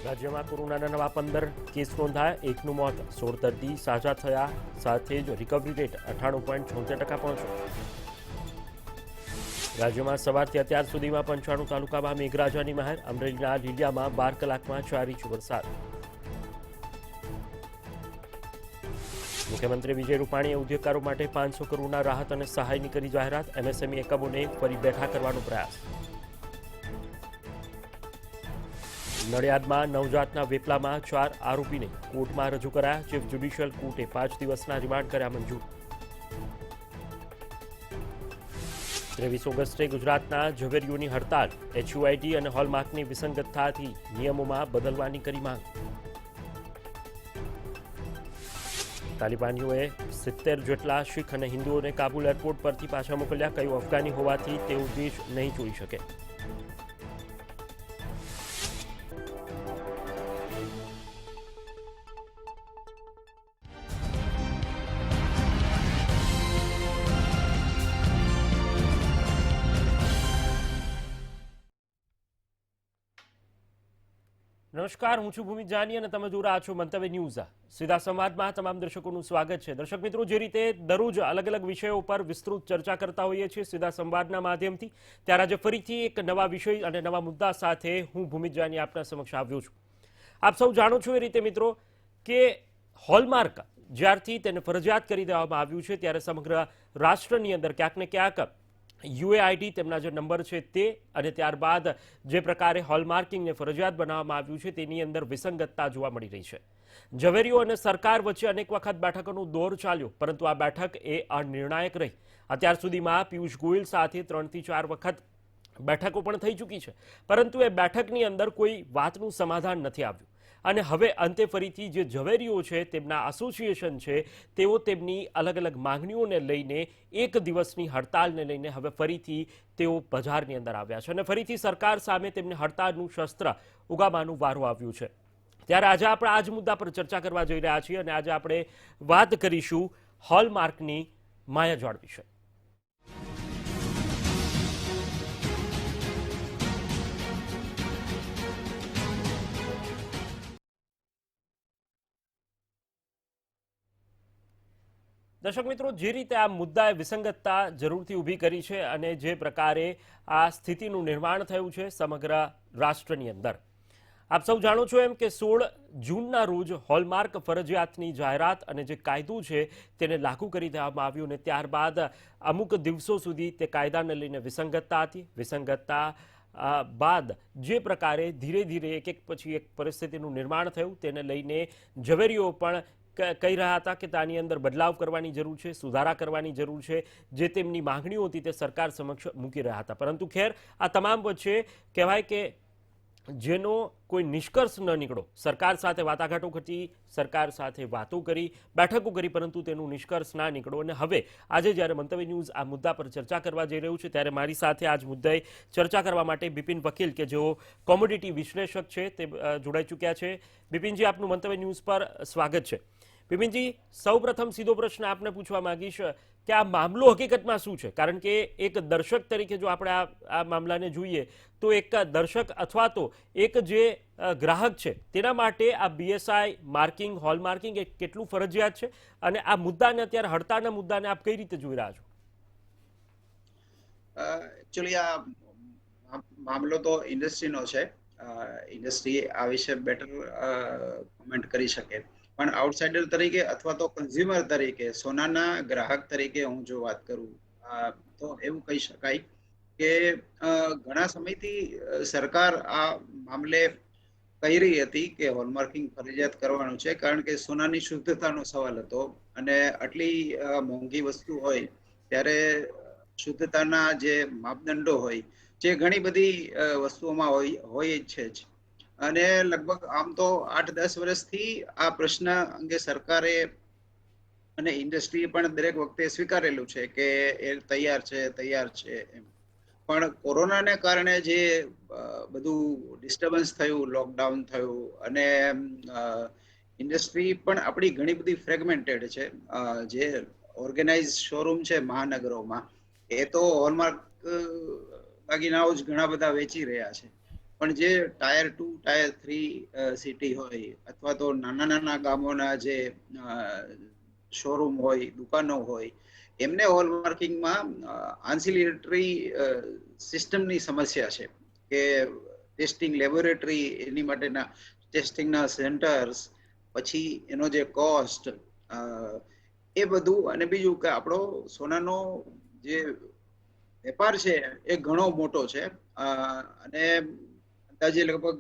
રાજ્યમાં કોરોનાના નવા 15 કેસ નોંધાયા, એકનું મોત, 16 દર્દી સાજા થયા, સાથે જ રિકવરી રેટ 98.76% પહોંચ્યો. રાજ્યમાં સવારથી અત્યાર સુધીમાં 95 તાલુકામાં મેઘરાજાની મહેર, અમરેલીના લીલિયામાં 12 કલાકમાં 4 ઇંચ વરસાદ. મુખ્યમંત્રી વિજય રૂપાણીએ ઉદ્યોગકારો માટે 500 કરોડના રાહત અને સહાયની કરી જાહેરાત, એમએસએમઈ એકમોને ફરી બેઠા કરવાનો પ્રયાસ. નડિયાદમાં નવજાતના વેપલામાં 4 આરોપીને કોર્ટમાં રજૂ કરાયા, ચીફ જ્યુડિશિયલ કોર્ટે 5 દિવસના રિમાન્ડ કર્યા મંજૂર. 23 ઓગસ્ટે ગુજરાતના ઝવેરીઓની હડતાળ, એચયુઆઈડી અને હોલમાર્કની વિસંગતતાથી નિયમોમાં બદલવાની કરી માંગ. તાલિબાનીઓએ 70 જેટલા શીખ અને હિન્દુઓને કાબુલ એરપોર્ટ પરથી પાછા મોકલ્યા, કહ્યું અફઘાની હોવાથી તેઓ દેશ નહીં છોડી શકે. નમસ્કાર, હું છું ભૂમિ જાની અને તમે જોઈ રહ્યા છો મંતવ્ય ન્યૂઝ. સીધા સંવાદમાં તમામ દર્શકોનું સ્વાગત છે. દર્શક મિત્રો, જે રીતે દરરોજ અલગ અલગ વિષયો પર વિસ્તૃત ચર્ચા કરતા હોઈએ છીએ સીધા સંવાદના માધ્યમથી, ત્યારે આજે ફરીથી એક નવા વિષય અને નવા મુદ્દા સાથે હું ભૂમિ જાની આપના સમક્ષ આવ્યો છું. આપ સૌ જાણો છો એ રીતે મિત્રો કે હોલમાર્ક જ્યારથી તેને ફરજિયાત કરી દેવામાં આવ્યું છે ત્યારે સમગ્ર રાષ્ટ્રની અંદર ક્યાંક ને ક્યાંક યુએઆઈડી તેમના જે નંબર છે તે અને ત્યારબાદ જે પ્રકારે હોલમાર્કિંગને ફરજિયાત બનાવવામાં આવ્યું છે તેની અંદર વિસંગતતા જોવા મળી રહી છે. ઝવેરીઓ અને સરકાર વચ્ચે અનેક વખત બેઠકોનો દોર ચાલ્યો, પરંતુ આ બેઠક એ અનિર્ણાયક રહી. અત્યાર સુધીમાં પિયુષ ગોયલ સાથે 3 થી 4 વખત બેઠકો પણ થઈ ચૂકી છે, પરંતુ એ બેઠકની અંદર કોઈ વાતનું સમાધાન નથી આવ્યું. અને હવે અંતે ફરીથી જે ઝવેરીઓ છે તેમના એસોસિએશન છે તેઓ તેમની અલગ અલગ માંગણીઓને લઈને એક દિવસની હડતાલને લઈને હવે ફરીથી તેઓ બજારની અંદર આવ્યા છે અને ફરીથી સરકાર સામે તેમને હડતાલનું શસ્ત્ર ઉગામવાનું વારો આવ્યું છે. ત્યારે આજે આપણે આ જ મુદ્દા પર ચર્ચા કરવા જઈ રહ્યા છીએ અને આજે આપણે વાત કરીશું હોલમાર્કની માયાજાળ વિશે. દર્શક મિત્રો, જે રીતે આ મુદ્દાએ વિસંગતતા જરૂરથી ઊભી કરી છે અને જે પ્રકારે આ સ્થિતિનું નિર્માણ થયું છે સમગ્ર રાષ્ટ્રની અંદર, આપ સૌ જાણો છો એમ કે 16 જૂનના રોજ હોલમાર્ક ફરજિયાતની જાહેરાત અને જે કાયદો છે તેને લાગુ કરી દેવામાં આવ્યું અને ત્યારબાદ અમુક દિવસો સુધી તે કાયદાને લઈને વિસંગતતા હતી. વિસંગતતા બાદ જે પ્રકારે ધીરે ધીરે એક પછી એક પરિસ્થિતિનું નિર્માણ થયું તેને લઈને ઝવેરીઓ પણ કહી રહ્યા હતા કે તેની અંદર બદલાવ કરવાની જરૂર છે, સુધારા કરવાની જરૂર છે. જે તેમની માંગણીઓ હતી તે સરકાર સમક્ષ મૂકી રહ્યા હતા, પરંતુ ખેર આ તમામ વચ્ચે કહેવાય કે જેનો કોઈ નિષ્કર્ષ ન નીકળો. સરકાર સાથે વાટાઘાટો કરી, સરકાર સાથે વાતો કરી, બેઠકો કરી, પરંતુ તેનું નિષ્કર્ષ ના નીકળો. અને હવે આજે જ્યારે મંતવ્ય ન્યૂઝ આ મુદ્દા પર ચર્ચા કરવા જઈ રહ્યું છે ત્યારે મારી સાથે આજ મુદ્દાએ ચર્ચા કરવા માટે બિપિન વકીલ કે જેઓ કોમોડિટી વિશ્લેષક છે તે જોડાઈ ચૂક્યા છે. બિપિનજી, આપનું મંતવ્ય ન્યૂઝ પર સ્વાગત છે. બિપિનજી, સૌપ્રથમ સીધો પ્રશ્ન આપને પૂછવા માંગીશ કે આ મામલો હકીકતમાં શું છે? કારણ કે એક દર્શક તરીકે જો આપણે આ મામલાને જોઈએ તો એક દર્શક અથવા તો એક જે ગ્રાહક છે તેના માટે આ બીએસઆઈ માર્કિંગ, હોલમાર્કિંગ એ કેટલું ફરજિયાત છે અને આ મુદ્દાને અત્યારે હડતાળના મુદ્દાને આપ કઈ રીતે જોઈ રહ્યા છો? એકચ્યુઅલી આ મામલો તો ઇન્ડસ્ટ્રીનો છે. ઇન્ડસ્ટ્રી આ વિશે બેટર કોમેન્ટ કરી શકે, પણ આઉટસાઇડર તરીકે અથવા તો કન્ઝ્યુમર તરીકે, સોનાના ગ્રાહક તરીકે હું જો વાત કરું તો એવું કહી શકાય કે ઘણા સમયથી સરકાર આ મામલે કહી રહી હતી કે હોલમાર્કિંગ ફરજિયાત કરવાનું છે, કારણ કે સોનાની શુદ્ધતાનો સવાલ હતો અને આટલી મોંઘી વસ્તુ હોય ત્યારે શુદ્ધતાના જે માપદંડો હોય જે ઘણી બધી વસ્તુઓમાં હોય જ છે જ. અને લગભગ આમ તો 8-10 વર્ષથી આ પ્રશ્ન અંગે સરકારે અને ઇન્ડસ્ટ્રીએ પણ દરેક વખતે સ્વીકારેલું છે કે એ તૈયાર છે એમ. પણ કોરોનાને કારણે જે બધું ડિસ્ટર્બન્સ થયું, લોકડાઉન થયું અને ઇન્ડસ્ટ્રી પણ આપણી ઘણી બધી ફ્રેગમેન્ટેડ છે. જે ઓર્ગેનાઇઝ શોરૂમ છે મહાનગરોમાં, એ તો હોલમાર્ક દાગીનાઓ જ ઘણા બધા વેચી રહ્યા છે. પણ જે ટાયર 2 ટાયર 3 સિટી હોય અથવા તો નાના નાના ગામોના જે શોરૂમ હોય, દુકાનો હોય, એમને હોલમાર્કિંગમાં આન્સિલરી સિસ્ટમની સમસ્યા છે કે ટેસ્ટિંગ લેબોરેટરી, એની માટેના ટેસ્ટિંગના સેન્ટર્સ, પછી એનો જે કોસ્ટ, એ બધું, અને બીજું કે આપણો સોનાનો જે વેપાર છે એ ઘણો મોટો છે, અને અંદાજે લગભગ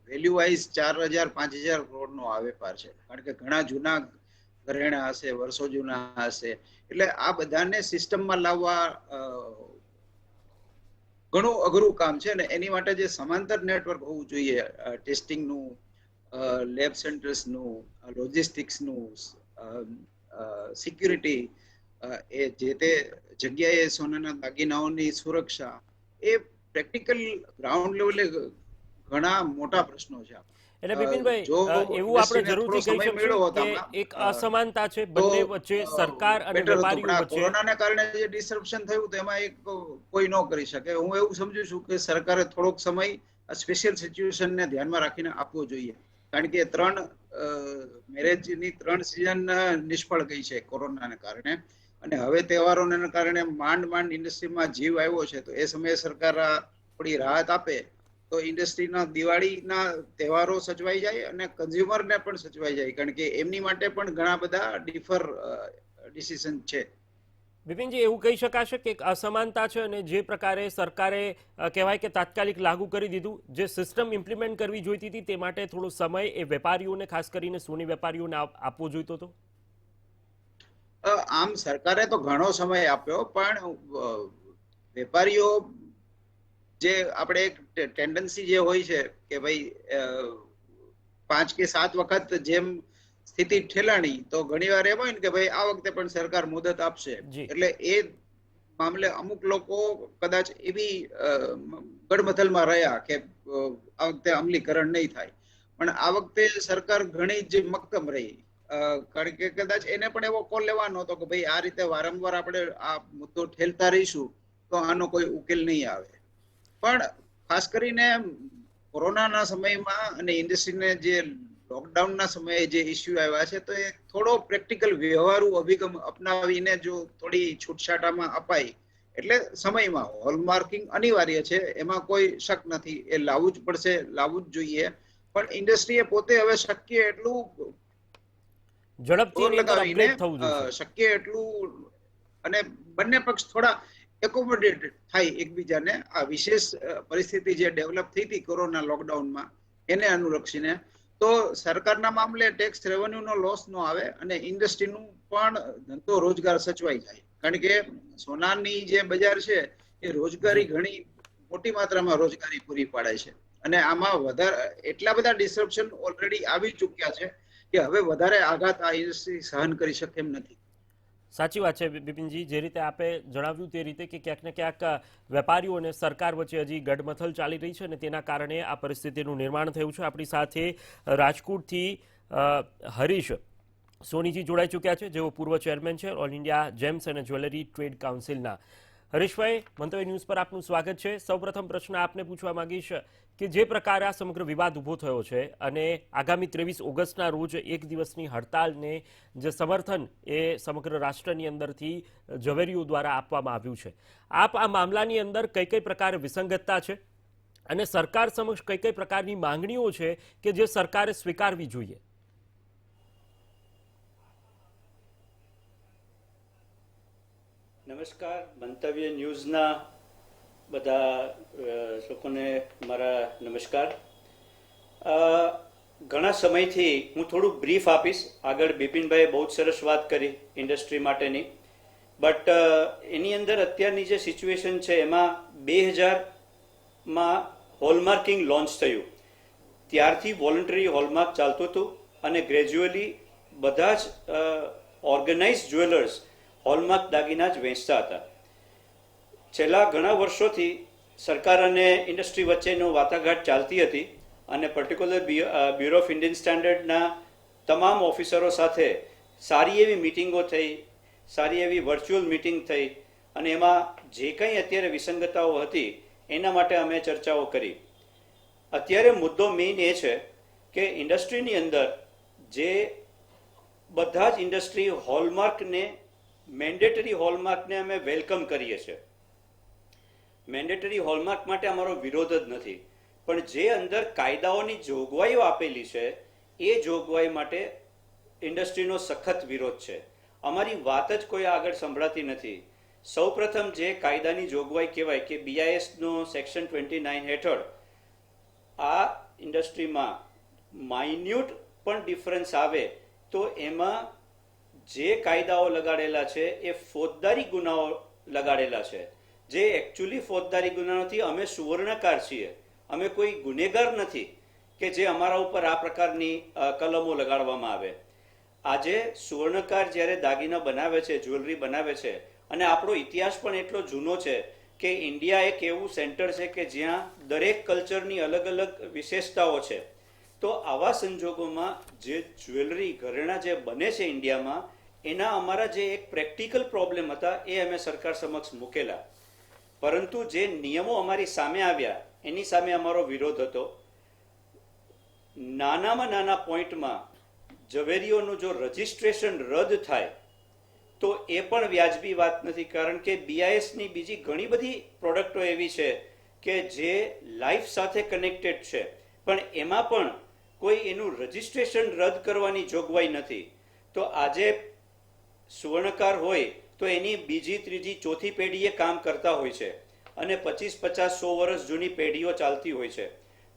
વેલ્યુ વાઇઝ 4,000-5,000 કરોડનો આ વેપાર છે, કારણ કે ઘણા જૂના ઘરેણા હશે, વર્ષો જૂના હશે, એટલે આ બધાને સિસ્ટમમાં લાવવા ઘણું અઘરું કામ છે. અને એની માટે જે સમાંતર નેટવર્ક હોવું જોઈએ, ટેસ્ટિંગનું, લેબ સેન્ટર્સનું, લોજિસ્ટિક્સનું, સિક્યુરિટી, એ જે તે જગ્યાએ સોનાના દાગીનાઓની સુરક્ષા, એ પ્રેક્ટિકલ ગ્રાઉન્ડ લેવલે ઘણા મોટા પ્રશ્નો છે. એટલે બિપિનભાઈ, જો એવું આપણે ઇન્ડસ્ટ્રીને થોડો જરૂરથી કહી સમય મળ્યો શકશું હોત કે આમાં, એક અસમાનતા છે તો બંને વચ્ચે, સરકાર અને બેટર હતું. પણ વેપારીઓ આ વચ્ચે. કોરોનાના કારણે જે ડિસરપ્શન થયું, તો એમાં એક કોઈ ન કરી શકે. હું એવું સમજુ છું કે સરકારે થોડોક સમય આ સ્પેશિયલ સિચ્યુએશનને ધ્યાનમાં રાખીને આપવો જોઈએ, કારણ કે 3 મેરેજની 3 સિઝન નિષ્ફળ ગઈ છે કોરોનાને કારણે, અને હવે તહેવારોના કારણે માંડ ઇન્ડસ્ટ્રીમાં જીવ આવ્યો છે. તો એ સમયે સરકાર થોડી રાહત આપે તો ઇન્ડસ્ટ્રીના દિવાળીના તહેવારો સચવાઈ જાય અને કન્ઝ્યુમરને પણ સચવાઈ જાય, કારણ કે એમની માટે પણ ઘણા બધા ડિસિઝન છે. બિપિનજી, એવું કહી શકાશે કે એક અસમાનતા છે, અને જે પ્રકારે સરકારે કહેવાય કે તાત્કાલિક લાગુ કરી દીધું, જે સિસ્ટમ ઇમ્પ્લિમેન્ટ કરવી જોઈતી હતી તે માટે થોડો સમય એ વેપારીઓને, ખાસ કરીને સોની વેપારીઓને આપવો જોઈતો હતો. આમ સરકારે તો ઘણો સમય આપ્યો, પણ વેપારીઓ, જે આપણે એક ટેન્ડન્સી જે હોય છે કે ભાઈ 5 કે 7 વખત જેમ સ્થિતિ ઠેલાણી, તો ઘણી વાર એમ હોય ને કે ભાઈ આ વખતે પણ સરકાર મુદત આપશે, જી. એટલે એ મામલે અમુક લોકો કદાચ એવી ગડમથલમાં રહ્યા કે આ વખતે અમલીકરણ નહીં થાય. પણ આ વખતે સરકાર ઘણી જ મક્કમ રહી, કારણ કે કદાચ એને પણ એવો કોલ લેવાનો હતો કે ભાઈ આ રીતે વારંવાર આપણે આ મુદ્દો ઠેલતા રહીશું તો આનો કોઈ ઉકેલ નહીં આવે. પણ ખાસ કરીને કોરોનાના સમયમાં અને ઇન્ડસ્ટ્રીને જે લોકડાઉનના સમયે જે ઇસ્યુ આવ્યા છે, તો એ થોડો પ્રેક્ટિકલ વ્યવહારુ અભિગમ અપનાવીને જો થોડી છૂટછાટામાં અપાય, એટલે સમયમાં હોલમાર્કિંગ અનિવાર્ય છે, એમાં કોઈ શક નથી, એ લાવવું જ પડશે, લાવવું જ જોઈએ. પણ ઇન્ડસ્ટ્રીએ પોતે હવે શક્ય એટલું ઝડપથી જોર એની અંદર લગાવીને અપગ્રેડ થવું જોઈએ. શક્ય એટલું, અને બંને પક્ષ થોડા એકોમોડેટ થાય એકબીજાને, આ વિશેષ પરિસ્થિતિ જે ડેવલપ થઈ હતી કોરોના લોકડાઉનમાં, એને અનુલક્ષીને, તો સરકારના મામલે ટેક્સ રેવન્યુનો લોસ ન આવે અને ઇન્ડસ્ટ્રીનું પણ ધંધો રોજગાર સચવાઈ જાય, કારણ કે સોનાની જે બજાર છે એ રોજગારી ઘણી મોટી માત્રામાં રોજગારી પૂરી પાડે છે. અને આમાં વધારે એટલા બધા ડિસરપ્શન ઓલરેડી આવી ચૂક્યા છે કે હવે વધારે આઘાત આ ઇન્ડસ્ટ્રી સહન કરી શકે એમ નથી. સાચી વાત છે બિપિનજી, જે રીતે આપે જણાવ્યું તે રીતે કે ક્યાંક ને ક્યાંક વેપારીઓ અને સરકાર વચ્ચે હજી ગડમથલ ચાલી રહી છે, અને તેના કારણે આ પરિસ્થિતિનું નિર્માણ થયું છે. આપણી સાથે રાજકોટથી હરીશ સોનીજી જોડાઈ ચૂક્યા છે, જેઓ પૂર્વ ચેરમેન છે ઓલ ઇન્ડિયા જેમ્સ અને જ્વેલરી ટ્રેડ કાઉન્સિલના. હરીશભાઈ, મંતવ્ય ન્યૂઝ પર આપનું સ્વાગત છે. સૌપ્રથમ પ્રશ્ન આપને પૂછવા માંગીશ કે જે પ્રકારે આ સમગ્ર વિવાદ ઊભો થયો છે અને આગામી 23 ઓગસ્ટના રોજ એક દિવસની હડતાલને જે સમર્થન એ સમગ્ર રાષ્ટ્રની અંદરથી ઝવેરીઓ દ્વારા આપવામાં આવ્યું છે, આપ આ મામલાની અંદર કઈ કઈ પ્રકારે વિસંગતતા છે અને સરકાર સમક્ષ કઈ કઈ પ્રકારની માંગણીઓ છે કે જે સરકારે સ્વીકારવી જોઈએ? નમસ્કાર, મંતવ્ય ન્યૂઝના બધા લોકોને મારા નમસ્કાર. ઘણા સમયથી હું થોડુંક બ્રીફ આપીશ. આગળ બિપિનભાઈએ બહુ જ સરસ વાત કરી ઇન્ડસ્ટ્રી માટેની, બટ એની અંદર અત્યારની જે સિચ્યુએશન છે એમાં 2000માં હોલમાર્કિંગ લોન્ચ થયું, ત્યારથી વોલન્ટરી હોલમાર્ક ચાલતું હતું અને ગ્રેજ્યુઅલી બધા જ ઓર્ગેનાઇઝ જ્વેલર્સ હોલમાર્ક દાગીના જ વેચતા હતા. છેલ્લા ઘણા વર્ષોથી સરકાર અને ઇન્ડસ્ટ્રી વચ્ચેનો વાટાઘાટ ચાલતી હતી અને પર્ટિક્યુલર બ્યુરો ઓફ ઇન્ડિયન સ્ટાન્ડર્ડના તમામ ઓફિસરો સાથે સારી એવી મિટિંગો થઈ, સારી એવી વર્ચ્યુઅલ મિટિંગ થઈ, અને એમાં જે કંઈ અત્યારે વિસંગતતાઓ હતી એના માટે અમે ચર્ચાઓ કરી. અત્યારે મુદ્દો મેઇન એ છે કે ઇન્ડસ્ટ્રીની અંદર જે બધા જ ઇન્ડસ્ટ્રી હોલમાર્કને મેન્ડેટરી હોલમાર્કને અમે વેલકમ કરીએ છીએ. મેન્ડેટરી હોલમાર્ક માટે અમારો વિરોધ જ નથી, પણ જે અંદર કાયદાઓની જોગવાઈઓ આપેલી છે એ જોગવાઈ માટે ઇન્ડસ્ટ્રીનો સખત વિરોધ છે. અમારી વાત જ કોઈ આગળ સંભળાતી નથી. સૌપ્રથમ જે કાયદાની જોગવાઈ કહેવાય કે BISનો સેક્શન 29 હેઠળ આ ઇન્ડસ્ટ્રીમાં માઇન્યુટ પણ ડિફરન્સ આવે તો એમાં જે કાયદાઓ લગાડેલા છે એ ફોજદારી ગુનાઓ લગાડેલા છે, જે એકચ્યુઅલી ફોજદારી ગુના નથી. અમે સુવર્ણકાર છીએ, અમે કોઈ ગુનેગાર નથી કે જે અમારા ઉપર આ પ્રકારની કલમો લગાડવામાં આવે. આજે સુવર્ણકાર જ્યારે દાગીના બનાવે છે, જ્વેલરી બનાવે છે, અને આપણો ઇતિહાસ પણ એટલો જૂનો છે કે ઇન્ડિયા એક એવું સેન્ટર છે કે જ્યાં દરેક કલ્ચરની અલગ અલગ વિશેષતાઓ છે. તો આવા સંજોગોમાં જે જ્વેલરી ઘરેણાં જે બને છે ઇન્ડિયામાં, એના અમારા જે એક પ્રેક્ટિકલ પ્રોબ્લેમ હતા એ અમે સરકાર સમક્ષ મૂકેલા, પરંતુ જે નિયમો અમારી સામે આવ્યા એની સામે અમારો વિરોધ હતો. નાનામાં નાના પોઈન્ટમાં ઝવેરીઓનું જો રજિસ્ટ્રેશન રદ થાય તો એ પણ વ્યાજબી વાત નથી, કારણ કે BISની બીજી ઘણી બધી પ્રોડક્ટો એવી છે કે જે લાઈફ સાથે કનેક્ટેડ છે, પણ એમાં પણ કોઈ એનું રજિસ્ટ્રેશન રદ કરવાની જોગવાઈ નથી. તો આજે સુવર્ણકાર હોય તો એની બીજી, ત્રીજી, ચોથી પેઢીએ કામ કરતા હોય છે અને 25, 50, 100 વર્ષ જૂની પેઢીઓ ચાલતી હોય છે.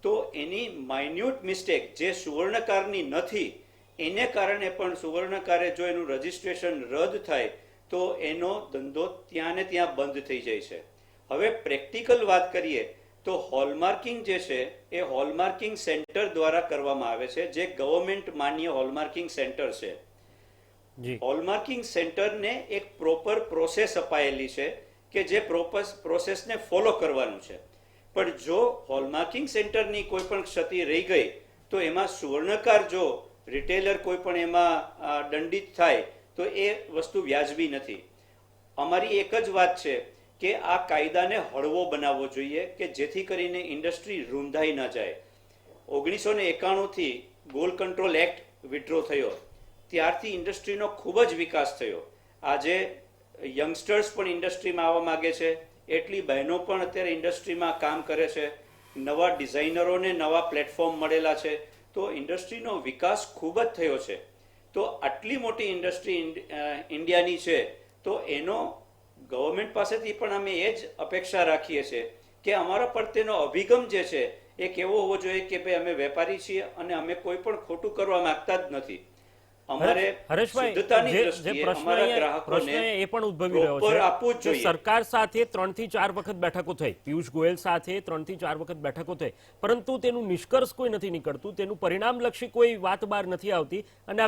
તો એની માઇન્યુટ મિસ્ટેક જે સુવર્ણકારની નથી એને કારણે પણ સુવર્ણકારે જો એનું રજિસ્ટ્રેશન રદ થાય તો એનો ધંધો ત્યાં ને ત્યાં બંધ થઈ જાય છે. હવે પ્રેક્ટિકલ વાત કરીએ તો હોલમાર્કિંગ જે છે એ હોલમાર્કિંગ સેન્ટર દ્વારા કરવામાં આવે છે, જે ગવર્મેન્ટ માન્ય હોલમાર્કિંગ સેન્ટર છે. હોલમાર્કિંગ સેન્ટરને એક પ્રોપર પ્રોસેસ અપાયેલી છે કે જે પ્રોસેસને ફોલો કરવાનું છે. પણ જો હોલમાર્કિંગ સેન્ટરની કોઈ પણ ક્ષતિ રહી ગઈ તો એમાં સુવર્ણકાર જો રિટેલર કોઈ પણ એમાં દંડિત થાય તો એ વસ્તુ વ્યાજબી નથી. અમારી એક જ વાત છે કે આ કાયદાને હળવો બનાવવો જોઈએ કે જેથી કરીને ઇન્ડસ્ટ્રી રૂંધાઈ ન જાય. 1991થી ગોલ્ડ કંટ્રોલ એક્ટ વિડ્રો થયો ત્યારથી ઇન્ડસ્ટ્રીનો ખૂબ જ વિકાસ થયો. આજે યંગસ્ટર્સ પણ ઇન્ડસ્ટ્રીમાં આવવા માગે છે, એટલી બહેનો પણ અત્યારે ઇન્ડસ્ટ્રીમાં કામ કરે છે, નવા ડિઝાઇનરોને નવા પ્લેટફોર્મ મળેલા છે. તો ઇન્ડસ્ટ્રીનો વિકાસ ખૂબ જ થયો છે. તો આટલી મોટી ઇન્ડસ્ટ્રી ઇન્ડિયાની છે તો એનો ગવર્મેન્ટ પાસેથી પણ અમે એ જ અપેક્ષા રાખીએ છીએ કે અમારા પર તેનો અભિગમ જે છે એ કેવો હોવો જોઈએ કે ભાઈ અમે વેપારી છીએ અને અમે કોઈ પણ ખોટું કરવા માંગતા જ નથી. અમારે શુદ્ધતાની દ્રષ્ટિએ અમારા ગ્રાહકોને એ પણ ઉદ્ભવી રહ્યો પ્રોપર આપવું જ છે. જોઈએ. સરકાર સાથે 3 થી 4 વખત બેઠકો થઈ, પિયુષ ગોયલ સાથે 3 થી 4 વખત બેઠકો થઈ, પરંતુ તેનું નિષ્કર્ષ કોઈ નથી નીકળતું, તેનું પરિણામલક્ષી કોઈ વાત બહાર નથી આવતી અને આ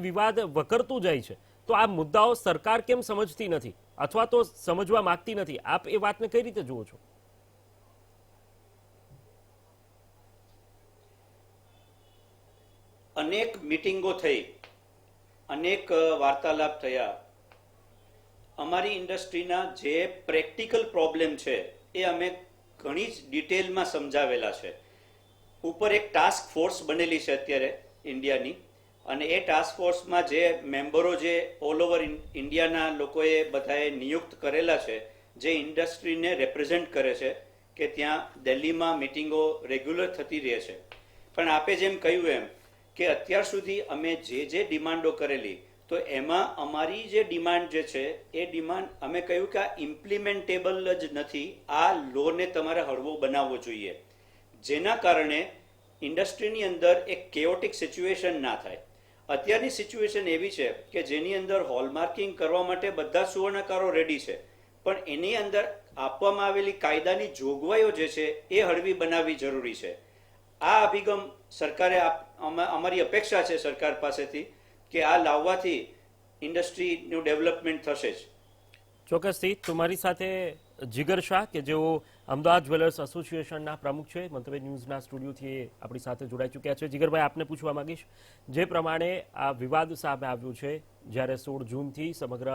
વિવાદ વકરતું જાય છે. તો આ મુદ્દાઓ સરકાર કેમ સમજતી નથી અથવા તો સમજવા માંગતી નથી? આપ એ વાતને કઈ રીતે જુઓ છો? અનેક મિટિંગો થઈ, અનેક વાર્તાલાપ થયા. અમારી ઇન્ડસ્ટ્રીના જે પ્રેક્ટિકલ પ્રોબ્લેમ છે એ અમે ઘણી જ ડિટેલમાં સમજાવેલા છે. ઉપર એક ટાસ્ક ફોર્સ બનેલી છે અત્યારે ઇન્ડિયાની, અને એ ટાસ્ક ફોર્સમાં જે મેમ્બરો જે ઓલ ઓવર ઇન્ડિયાના લોકોએ બધાએ નિયુક્ત કરેલા છે, જે ઇન્ડસ્ટ્રીને રિપ્રેઝેન્ટ કરે છે, કે ત્યાં દિલ્હીમાં મિટિંગો રેગ્યુલર થતી રહે છે. પણ આપે જેમ કહ્યું એમ કે અત્યાર સુધી અમે જે ડિમાન્ડો કરેલી તો એમાં અમારી જે ડિમાન્ડ જે છે એ ડિમાન્ડ અમે કહ્યું કે આ ઇમ્પ્લિમેન્ટેબલ જ નથી. આ લોને તમારે હળવો બનાવવો જોઈએ, જેના કારણે ઇન્ડસ્ટ્રીની અંદર એક કેઓટિક સિચ્યુએશન ના થાય. અત્યારની સિચ્યુએશન એવી છે કે જેની અંદર હોલમાર્કિંગ કરવા માટે બધા સુવર્ણકારો રેડી છે, પણ એની અંદર આપવામાં આવેલી કાયદાની જોગવાઈઓ જે છે એ હળવી બનાવવી જરૂરી છે. આ અભિગમ સરકારે અમારી અપેક્ષા છે સરકાર પાસેથી કે આ લાવવાથી ઇન્ડસ્ટ્રીનું ડેવલપમેન્ટ થશે જ. ચોક્કસથી. તમારી સાથે જીગર શાહ કે જેઓ અમદાવાદ જ્વેલર્સ એસોસિએશનના પ્રમુખ છે, મંતવ્ય ન્યૂઝના સ્ટુડિયોથી આપણી સાથે જોડાઈ ચૂક્યા છે. જીગરભાઈ, આપને પૂછવા માંગીશ, જે પ્રમાણે આ વિવાદ સામે આવ્યું છે, જ્યારે 16 જૂનથી સમગ્ર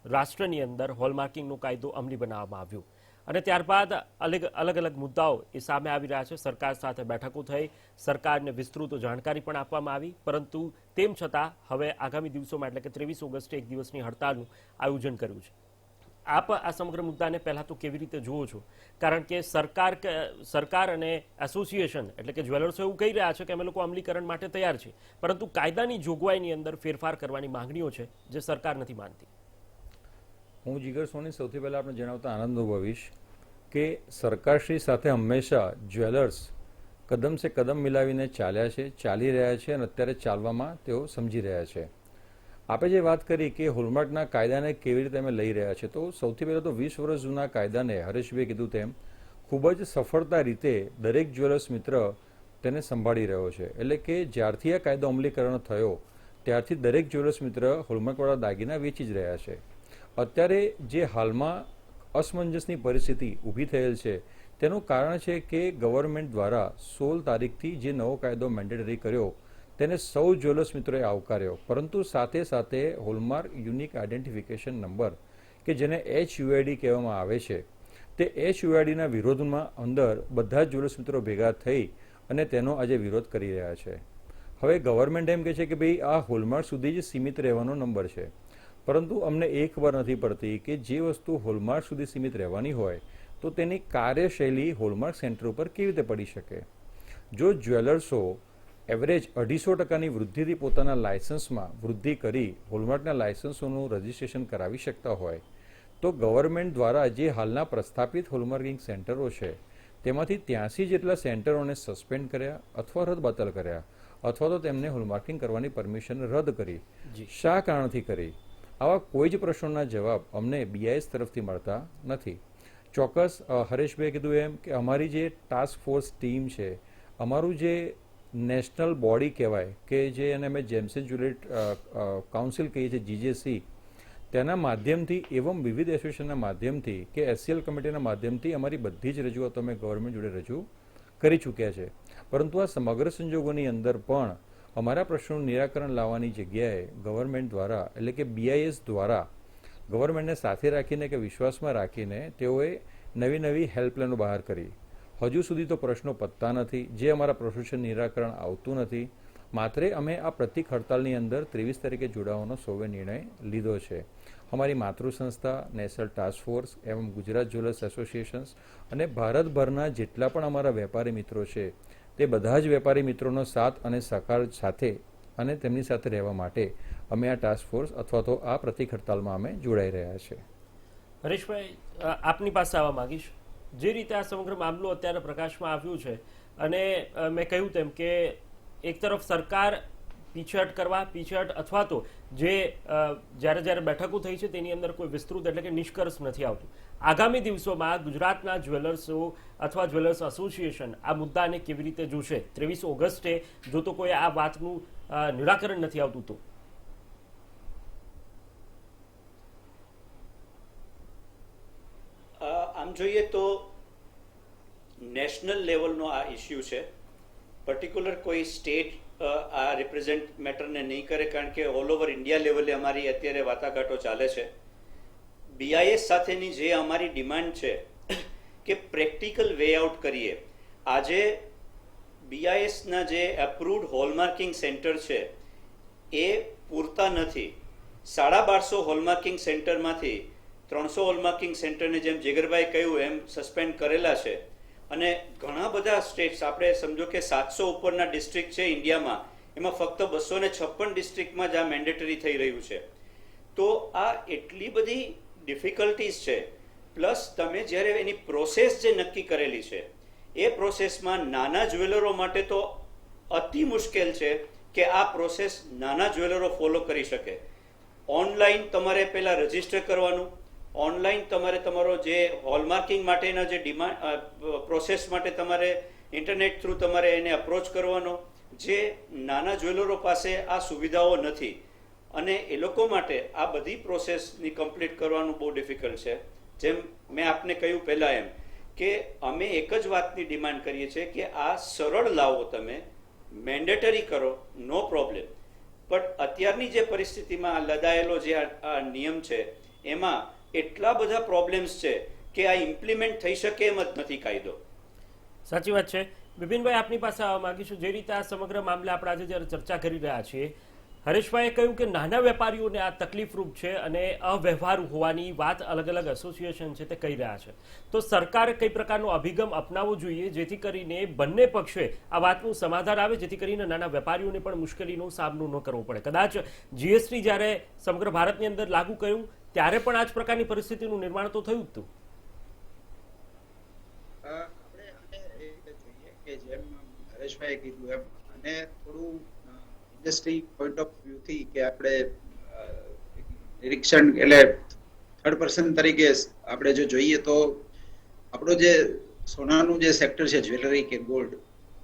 રાષ્ટ્રની અંદર હોલમાર્કિંગનો કાયદો અમલી બનાવવામાં આવ્યો અને ત્યારબાદ અલગ અલગ મુદ્દાઓ એ સામે આવી રહ્યા છે. સરકાર સાથે બેઠકો થઈ, સરકારને વિસ્તૃત જાણકારી પણ આપવામાં આવી, પરંતુ તેમ છતાં હવે આગામી દિવસોમાં એટલે કે 23 ઓગસ્ટે એક દિવસની હડતાલનું આયોજન કર્યું છે. આપ આ સમગ્ર મુદ્દાને પહેલા તો કેવી રીતે જુઓ છો? કારણ કે સરકાર અને એસોસિએશન એટલે કે જ્વેલર્સો એવું કહી રહ્યા છે કે અમે લોકો અમલીકરણ માટે તૈયાર છે, પરંતુ કાયદાની જોગવાઈની અંદર ફેરફાર કરવાની માંગણીઓ છે જે સરકાર નથી માનતી. હું જીગર સોની સૌથી પહેલાં આપણે જણાવતા આનંદ અનુભવીશ કે સરકારશ્રી સાથે હંમેશા જ્વેલર્સ કદમ સે કદમ મિલાવીને ચાલ્યા છે, ચાલી રહ્યા છે અને અત્યારે ચાલવામાં તેઓ સમજી રહ્યા છે. આપણે જે વાત કરી કે હોલમાર્કના કાયદાને કેવી રીતે અમે લઈ રહ્યા છે, તો સૌથી પહેલાં તો 20 વર્ષ જૂના કાયદાને હરેશભાઈએ કીધું તેમ ખૂબ જ સફળતા રીતે દરેક જ્વેલર્સ મિત્ર તેને સંભાળી રહ્યો છે. એટલે કે જ્યારથી આ કાયદો અમલીકરણ થયો ત્યારથી દરેક જ્વેલર્સ મિત્ર હોલમાર્કવાળા દાગીના વેચી જ રહ્યા છે. અત્યારે જે હાલમાં અસમંજસની પરિસ્થિતિ ઊભી થયેલ છે તેનું કારણ છે કે ગવર્મેન્ટ દ્વારા 16 તારીખથી જે નવો કાયદો મેન્ડેટરી કર્યો તેને સૌ જ્વેલર્સ મિત્રોએ આવકાર્યો, પરંતુ સાથે સાથે હોલમાર્ક યુનિક આઈડેન્ટિફિકેશન નંબર કે જેને HUID કહેવામાં આવે છે તે HUIDના વિરોધમાં અંદર બધા જ જ્વેલર્સ મિત્રો ભેગા થઈ અને તેનો આજે વિરોધ કરી રહ્યા છે. હવે ગવર્મેન્ટ એમ કહે છે કે ભાઈ આ હોલમાર્ક સુધી જ સીમિત રહેવાનો નંબર છે, પરંતુ અમને એ ખબર નથી પડતી કે જે વસ્તુ હોલમાર્ક સુધી સીમિત રહેવાની હોય તો તેની કાર્યશૈલી હોલમાર્ક સેન્ટર ઉપર કેવી રીતે પડી શકે. જો જ્વેલર્સો એવરેજ 250% વૃદ્ધિથી પોતાના લાયસન્સમાં વૃદ્ધિ કરી હોલમાર્કના લાયસન્સોનું રજિસ્ટ્રેશન કરાવી શકતા હોય તો ગવર્મેન્ટ દ્વારા જે હાલના પ્રસ્થાપિત હોલમાર્કિંગ સેન્ટરો છે તેમાંથી 83 જેટલા સેન્ટરોને સસ્પેન્ડ કર્યા અથવા રદબાતલ કર્યા અથવા તો તેમને હોલમાર્કિંગ કરવાની પરમિશન રદ કરી. શા કારણથી કરી? આવા કોઈ જ પ્રશ્નોના જવાબ અમને BIS તરફથી મળતા નથી. ચોક્કસ હરેશભાઈએ કીધું એમ કે અમારી જે ટાસ્ક ફોર્સ ટીમ છે, અમારું જે નેશનલ બોડી કહેવાય કે જે એને અમે જેમ્સ જ્વેલરી કાઉન્સિલ કહીએ છીએ GJC, તેના માધ્યમથી એવમ વિવિધ એસોસિએશનના માધ્યમથી કે SCL કમિટીના માધ્યમથી અમારી બધી જ રજૂઆતો અમે ગવર્મેન્ટ જોડે રજૂ કરી ચૂક્યા છે. પરંતુ આ સમગ્ર સંજોગોની અંદર પણ અમારા પ્રશ્નોનું નિરાકરણ લાવવાની જગ્યાએ ગવર્મેન્ટ દ્વારા એટલે કે BIS દ્વારા ગવર્મેન્ટને સાથે રાખીને કે વિશ્વાસમાં રાખીને તેઓએ નવી હેલ્પલાઇનો બહાર કરી. હજુ સુધી તો પ્રશ્નો પતતા નથી, જે અમારા પ્રશ્નોનું નિરાકરણ આવતું નથી. માત્ર અમે આ પ્રતિક હડતાલની અંદર 23 તારીખે જોડાવાનો સૌએ નિર્ણય લીધો છે. અમારી માતૃ સંસ્થા નેશનલ ટાસ્ક ફોર્સ એવં ગુજરાત જ્વેલર્સ એસોસિએશન્સ અને ભારતભરના જેટલા પણ અમારા વેપારી મિત્રો છે તે બધા જ વેપારી મિત્રોનો સાથ અને સહકાર સાથે અને તેમની સાથે રહેવા માટે અમે આ ટાસ્ક ફોર્સ અથવા તો આ પ્રતિક હડતાલમાં અમે જોડાઈ રહ્યા છે. હરેશભાઈ, આપની પાસે આવવા માંગીશ. જે રીતે આ સમગ્ર મામલો અત્યારે પ્રકાશમાં આવ્યું છે અને મેં કહ્યું તેમ કે એક તરફ સરકાર પીછેહટ અથવા તો જે જ્યારે બેઠકો થઈ છે તેની અંદર કોઈ વિસ્તૃત એટલે કે નિષ્કર્ષ નથી આવતું. આગામી દિવસોમાં ગુજરાતના જ્વેલર્સો અથવા જ્વેલર્સ એસોસિએશન આ મુદ્દાને કેવી રીતે જોશે? 23 ઓગસ્ટે જો તો કોઈ આ વાતનું નિરાકરણ નથી આવતું તો આમ જોઈએ તો નેશનલ લેવલનો આ ઇસ્યુ છે. પર્ટિક્યુલર કોઈ સ્ટેટ આ રિપ્રેઝેન્ટ મેટરને નહીં કરે, કારણ કે ઓલ ઓવર ઇન્ડિયા લેવલે અમારી અત્યારે વાટાઘાટો ચાલે છે. BIS સાથેની જે અમારી ડિમાન્ડ છે કે પ્રેક્ટિકલ વે આઉટ કરીએ. આજે BISના જે એપ્રુવડ હોલમાર્કિંગ સેન્ટર છે એ પૂરતા નથી. 1250 હોલમાર્કિંગ સેન્ટરમાંથી 300 હોલમાર્કિંગ સેન્ટરને જેમ જીગરભાઈ કહ્યું એમ સસ્પેન્ડ કરેલા છે અને ઘણા બધા સ્ટેટ્સ, આપણે સમજો કે 700 ઉપરના ડિસ્ટ્રિક્ટ છે ઇન્ડિયામાં, એમાં ફક્ત 256 ડિસ્ટ્રિક્ટમાં જ આ મેન્ડેટરી થઈ રહ્યું છે. તો આ એટલી બધી ડિફિકલ્ટીઝ છે. પ્લસ તમે જ્યારે એની પ્રોસેસ જે નક્કી કરેલી છે એ પ્રોસેસમાં નાના જ્વેલરો માટે તો અતિ મુશ્કેલ છે કે આ પ્રોસેસ નાના જ્વેલરો ફોલો કરી શકે. ઓનલાઈન તમારે પહેલાં રજીસ્ટર કરવાનું, ઓનલાઈન તમારે તમારો જે હોલમાર્કિંગ માટેના જે પ્રોસેસ માટે તમારે ઇન્ટરનેટ થ્રુ તમારે એને અપ્રોચ કરવાનો, જે નાના જ્વેલરો પાસે આ સુવિધાઓ નથી અને એ લોકો માટે આ બધી પ્રોસેસની કમ્પ્લીટ કરવાનું બહુ ડિફિકલ્ટ છે. જેમ મેં આપને કહ્યું પહેલાં એમ કે અમે એક જ વાતની ડિમાન્ડ કરીએ છીએ કે આ સરળ લાવો, તમે મેન્ડેટરી કરો, નો પ્રોબ્લેમ. બટ અત્યારની જે પરિસ્થિતિમાં લદાયેલો જે આ નિયમ છે એમાં એટલા બધા પ્રોબ્લેમ્સ છે કે આ ઇમ્પ્લિમેન્ટ થઈ શકે એમ જ નથી કાયદો. સાચી વાત છે. બિપિનભાઈ, આપની પાસે આવવા માંગીશું. જે રીતે આ સમગ્ર મામલે આપણે આજે જ્યારે ચર્ચા કરી રહ્યા છીએ, હરેશભાઈએ કહ્યું કે નાના વેપારીઓને આ તકલીફરૂપ છે અને અવ્યવહારુ હોવાની વાત અલગ અલગ એસોસિએશન છે તે કહી રહ્યા છે. તો સરકારે કઈ પ્રકારનો અભિગમ અપનાવવો જોઈએ જેથી કરીને બંને પક્ષે આ વાતનું સમાધાન આવે, જેથી કરીને નાના વેપારીઓને પણ મુશ્કેલીનો સામનો ન કરવો પડે? કદાચ જીએસટી જ્યારે સમગ્ર ભારતની અંદર લાગુ કર્યું ત્યારે પણ આ જ પ્રકારની પરિસ્થિતિનું નિર્માણ તો થયું જ હતું. આપણે આને એ રીતે જોઈએ કે જેમ હરેશભાઈએ કીધું એમ, અને થોડું ઇન્ડસ્ટ્રી પોઈન્ટ ઓફ વ્યૂ થી કે આપણે નિરીક્ષણ એટલે થર્ડ પર્સન તરીકે આપણે જો જોઈએ તો આપણો જે સોનાનું જે સેક્ટર છે, જ્વેલરી કે ગોલ્ડ,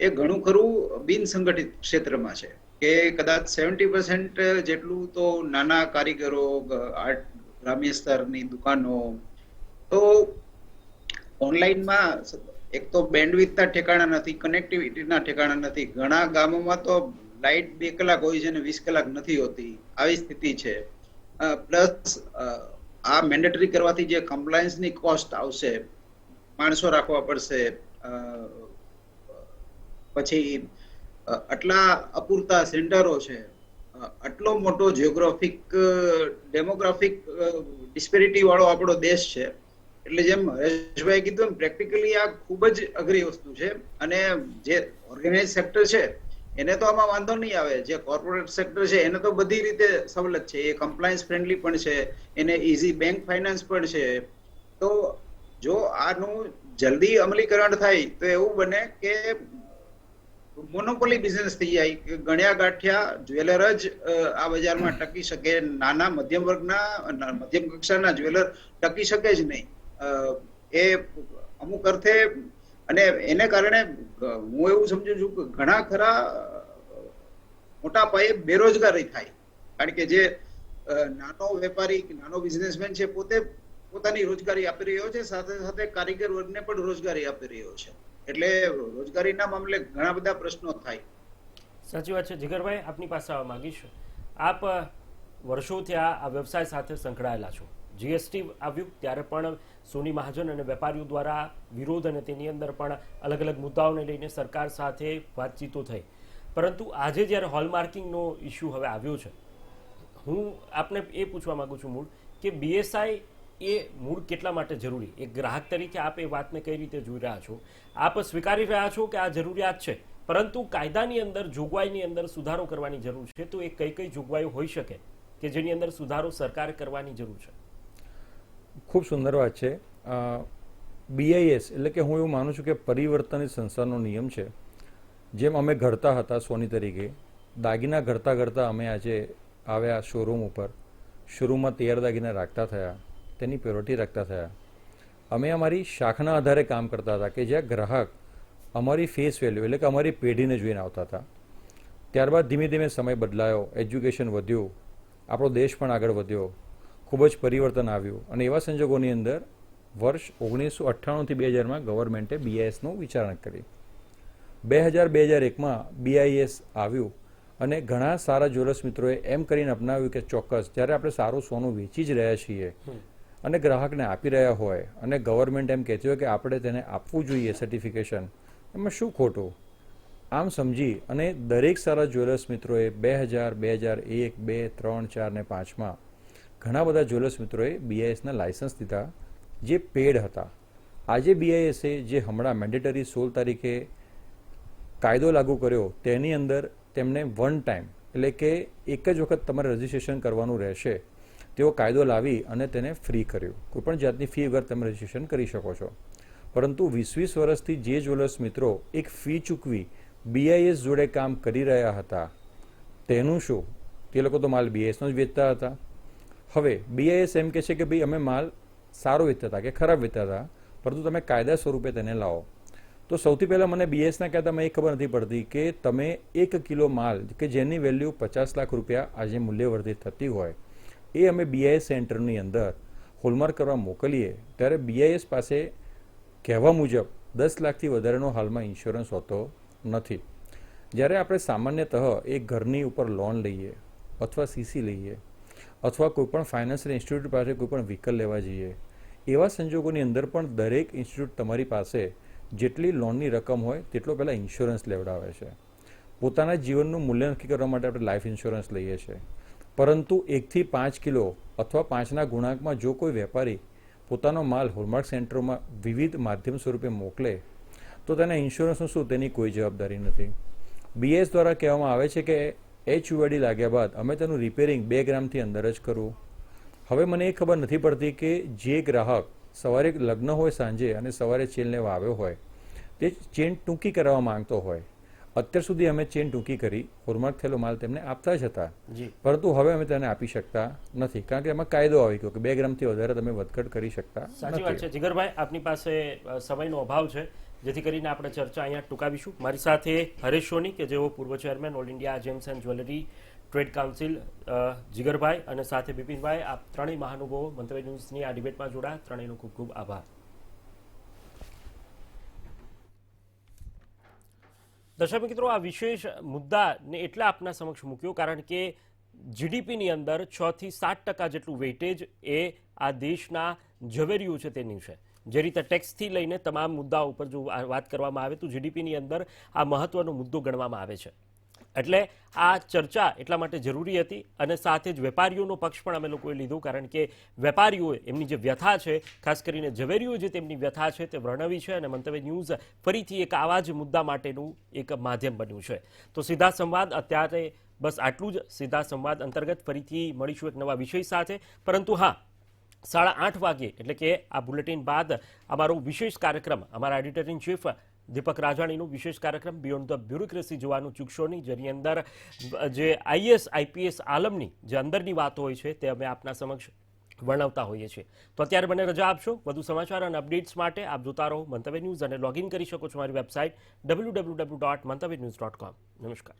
એ ઘણું ખરું બિન સંગઠિત ક્ષેત્રમાં છે કે કદાચ 70% જેટલું તો નાના કારીગરો, આર્ટ ગ્રામ્ય સ્તરની દુકાનો, તો ઓનલાઈનમાં એક તો બેન્ડવિડ્થના ઠેકાણા નથી, કનેક્ટિવિટીના ઠેકાણા નથી. ઘણા ગામોમાં તો લાઇટ 2 કલાક હોય છે અને 20 કલાક નથી હોતી, આવી સ્થિતિ છે. પ્લસ આ મેન્ડેટરી કરવાથી જે કમ્પ્લાયન્સની કોસ્ટ આવશે, માણસો રાખવા પડશે, પછી આટલા અપૂરતા સેન્ટરો છે, આટલો મોટો જિયોગ્રાફિક ડેમોગ્રાફિક ડિસ્પેરિટી વાળો આપણો દેશ છે. એટલે જેમ હરેશભાઈ કીધું એમ પ્રેક્ટિકલી આ ખૂબ જ અઘરી વસ્તુ છે. અને જે ઓર્ગેનાઇઝ સેક્ટર છે એને તો આમાં વાંધો નહીં આવે, જે કોર્પોરેટ સેક્ટર છે એને તો બધી રીતે સવલત છે, એ કમ્પ્લાયન્સ ફ્રેન્ડલી પણ છે, એને ઇઝી બેંક ફાઇનાન્સ પણ છે. તો જો આનું જલ્દી અમલીકરણ થાય તો એવું બને કે મોનોપોલી બિઝનેસ થઈ જાય, કે ગણ્યા ગાંઠ્યા જ્વેલર જ આ બજારમાં ટકી શકે, નાના મધ્યમ વર્ગના મધ્યમ કક્ષાના જ્વેલર ટકી શકે જ નહીં. એ અમુક અર્થે, અને એને કારણે હું એવું સમજુ છું કે ઘણા ખરા મોટા પાયે બેરોજગારી થાય. કારણ કે જે નાનો વેપારી, નાનો બિઝનેસમેન છે, પોતે પોતાની રોજગારી આપી રહ્યો છે, સાથે સાથે કારીગર વર્ગને પણ રોજગારી આપી રહ્યો છે. એટલે રોજગારીના મામલે ઘણા બધા પ્રશ્નો થાય. સાચી વાત છે. જીગરભાઈ, આપની પાસે આવવા માંગીશ. આપ વર્ષોથી આ વ્યવસાય સાથે સંકળાયેલા છો. જીએસટી આવ્યું ત્યારે પણ સોની મહાજન અને વેપારીઓ દ્વારા વિરોધ અને તેની અંદર પણ અલગ અલગ મુદ્દાઓને લઈને સરકાર સાથે વાતચીતો થઈ. પરંતુ આજે જ્યારે હોલમાર્કિંગનો ઇસ્યુ હવે આવ્યો છે, હું આપને એ પૂછવા માંગુ છું મૂળ કે બીએસઆઈ એ મૂળ કેટલા માટે જરૂરી? એક ગ્રાહક તરીકે આપ એ વાતને કઈ રીતે જોઈ રહ્યા છો? આપ સ્વીકારી રહ્યા છો કે આ જરૂરિયાત છે, પરંતુ કાયદાની અંદર જોગવાઈની અંદર સુધારો કરવાની જરૂર છે. તો એ કઈ કઈ જોગવાઈઓ હોઈ શકે કે જેની અંદર સુધારો સરકારે કરવાની જરૂર છે? ખૂબ સુંદર વાત છે. બીઆઈએસ એટલે કે હું એવું માનું છું કે પરિવર્તનિત સંસ્થાનો નિયમ છે. જેમ અમે ઘડતા હતા સોની તરીકે, દાગીના ઘડતા ઘડતા અમે આજે આવ્યા શોરૂમ ઉપર, શોરૂમમાં તૈયાર દાગીના રાખતા થયા, તેની પ્યોરિટી રાખતા થયા. અમે અમારી શાખના આધારે કામ કરતા હતા કે જ્યાં ગ્રાહક અમારી ફેસ વેલ્યુ એટલે કે અમારી પેઢીને જોઈને આવતા હતા. ત્યારબાદ ધીમે ધીમે સમય બદલાયો, એજ્યુકેશન વધ્યું, આપણો દેશ પણ આગળ વધ્યો, ખૂબ જ પરિવર્તન આવ્યું. અને એવા સંજોગોની અંદર વર્ષ 1998થી 2000માં ગવર્મેન્ટે બીઆઈએસનું વિચારણા કરી. 2001માં બીઆઈએસ આવ્યું અને ઘણા સારા જ્વેલર્સ મિત્રોએ એમ કરીને અપનાવ્યું કે ચોક્કસ જ્યારે આપણે સારું સોનું વેચી જ રહ્યા છીએ અને ગ્રાહકને આપી રહ્યા હોય અને ગવર્મેન્ટ એમ કહેતી હોય કે આપણે તેને આપવું જોઈએ સર્ટિફિકેશન, એમાં શું ખોટું? આમ સમજી અને દરેક સારા જ્વેલર્સ મિત્રોએ 2000, 2001, 2, 3, 4 અને 5માં ઘણા બધા જ્વેલર્સ મિત્રોએ બીઆઈએસના લાયસન્સ દીધા જે પેડ હતા. આજે બીઆઈએસે જે હમણાં મેન્ડેટરી 16 તારીખે કાયદો લાગુ કર્યો તેની અંદર તેમને વન ટાઈમ એટલે કે એક જ વખત તમારે રજિસ્ટ્રેશન કરવાનું રહેશે તેવો કાયદો લાવી અને તેને ફ્રી કર્યું. કોઈપણ જાતની ફી વગર તમે રજિસ્ટ્રેશન કરી શકો છો. પરંતુ 20 વર્ષથી જે જ્વેલર્સ મિત્રો એક ફી ચૂકવી બીઆઈએસ જોડે કામ કરી રહ્યા હતા તેનું શું? તે લોકો તો માલ બીઆઈએસનો જ વેચતા હતા. હવે બીઆઈએસ એમ કહે છે કે ભાઈ અમે માલ સારો વેચતા હતા કે ખરાબ વેચતા હતા, પરંતુ તમે કાયદા સ્વરૂપે તેને લાવો. તો સૌથી પહેલાં મને બીએસના કહેતામાં એ ખબર નથી પડતી કે તમે 1 કિલો માલ કે જેની વેલ્યુ 50 લાખ રૂપિયા આજે મૂલ્યવર્ધિત થતી હોય એ અમે બીઆઈએસ સેન્ટરની અંદર હોલમાર્ક કરવા મોકલીએ ત્યારે બીઆઈએસ પાસે કહેવા મુજબ 10 લાખથી વધારેનો હાલમાં ઇન્સ્યોરન્સ હોતો નથી. જ્યારે આપણે સામાન્યતઃ એક ઘરની ઉપર લોન લઈએ અથવા સીસી લઈએ અથવા કોઈપણ ફાઇનાન્શિયલ ઇન્સ્ટિટ્યૂટ પાસે કોઈપણ વ્હીકલ લેવા જઈએ, એવા સંજોગોની અંદર પણ દરેક ઇન્સ્ટિટ્યૂટ તમારી પાસે જેટલી લોનની રકમ હોય તેટલો પહેલાં ઇન્સ્યોરન્સ લેવડાવે છે. પોતાના જીવનનું મૂલ્ય નક્કી કરવા માટે આપણે લાઈફ ઇન્સ્યોરન્સ લઈએ છીએ, પરંતુ 1 થી 5 કિલો અથવા 5ના ગુણાંકમાં જો કોઈ વેપારી પોતાનો માલ હોલમાર્ક સેન્ટરોમાં વિવિધ માધ્યમ સ્વરૂપે મોકલે તો તેના ઇન્સ્યોરન્સનું શું, તેની કોઈ જવાબદારી નથી. બીએસ દ્વારા કહેવામાં આવે છે કે HUID લાગ્યા બાદ અમે તેનું રિપેરિંગ 2 ગ્રામથી અંદર જ કરવું. હવે મને એ ખબર નથી પડતી કે જે ગ્રાહક સવારે લગ્ન હોય સાંજે અને સવારે ચેન લેવા આવ્યો હોય તે ચેન ટૂંકી કરવા માંગતો હોય. અત્યાર સુધી અમે ચેન ટૂંકી કરી હોલમાર્ક થયેલો માલ તેમને આપતા જ હતા, જી પરંતુ હવે અમે તેને આપી શકતા નથી, કારણ કે એમાં કાયદો આવી ગયો કે 2 ગ્રામથી વધારે તમે વધઘટ કરી શકતા સાચી વાત નથી. છે. જીગરભાઈ, આપની પાસે સમયનો અભાવ છે, જેથી કરીને આપણે ચર્ચા અહીંયા ટૂંકાવીશું. મારી સાથે હરેશ સોની કે જેઓ પૂર્વ chairman all India gems and jewellery trade council, Jigarbhai અને સાથે બિપિનભાઈ, આપ ત્રણેય મહાનુભાવો મંતવ્ય ન્યૂઝની આ ડિબેટમાં જોડાયા. ત્રણેયનો ખૂબ ખૂબ આભાર. દર્શક મિત્રો, આ વિશેષ મુદ્દાને એટલા આપના સમક્ષ મૂક્યો કારણ કે જીડીપીની અંદર 6 થી 7% જેટલું વેઇટેજ એ આ દેશના ઝવેરીઓ છે તેની છે. જે રીતે ટેક્સથી લઈને તમામ મુદ્દાઓ ઉપર જો વાત કરવામાં આવે તો જીડીપીની અંદર આ મહત્વનો મુદ્દો ગણવામાં આવે છે. એટલે આ ચર્ચા એટલા માટે જરૂરી હતી અને સાથે જ વેપારીઓનો પક્ષ પણ અમે લોકોએ લીધો, કારણ કે વેપારીઓએ એમની જે વ્યથા છે, ખાસ કરીને ઝવેરીઓ જે તેમની વ્યથા છે તે વર્ણવી છે અને મંતવ્ય ન્યૂઝ ફરીથી એક આવા જ મુદ્દા માટેનું એક માધ્યમ બન્યું છે. તો સીધા સંવાદ અત્યારે બસ આટલું જ. સીધા સંવાદ અંતર્ગત ફરીથી મળીશું એક નવા વિષય સાથે, પરંતુ હા, 8:30 વાગે એટલે કે આ બુલેટિન બાદ અમારો વિશેષ કાર્યક્રમ, અમારા એડિટર ઇન ચીફ દીપક રાજાણીનું વિશેષ કાર્યક્રમ બિયોન્ડ ધ બ્યુરોક્રેસી જોવાનું ચૂકશો નહીં, જેની અંદર જે IAS IPS આલમની જે અંદરની વાતો હોય છે તે અમે આપના સમક્ષ વર્ણવતા હોઈએ છીએ. તો અત્યારે મને રજા આપશો. વધુ સમાચાર અને અપડેટ્સ માટે આપ જોતા રહો મંતવ્ય ન્યૂઝ અને લોગિન કરી શકો છો મારી વેબસાઇટ www.mantavynews.com. નમસ્કાર.